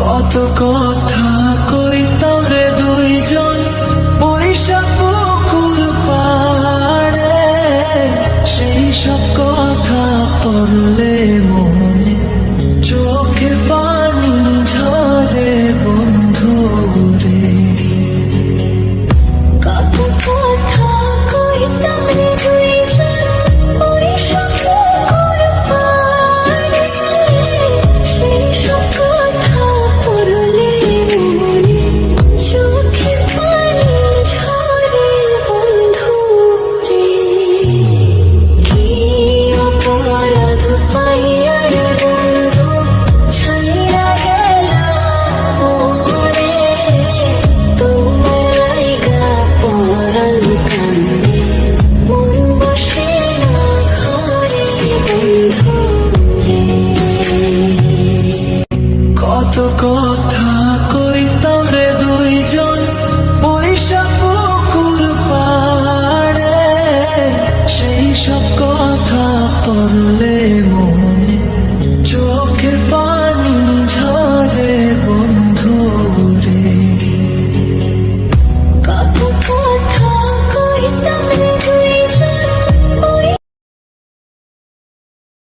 কত কথা কইতাম রে দুইজন বৈশাখ পুকুর পাড়ে, সেই সব কথা পড়লে মনে চোখের পানি ঝরে বন্ধু রে। কত কথা কইতাম রে দুইজন বৈশাখ পুকুর পাড়ে, সেই সব কথা পড়লে মনে চোখের পানি ঝরে বন্ধু রে। কি অপরাধ পাইয়া রে বন্ধু ছাইয়া গেলা ওরে, তোমার লাইগা পরাণ কান্দে মন বসে না ঘরে বন্ধু রে। কত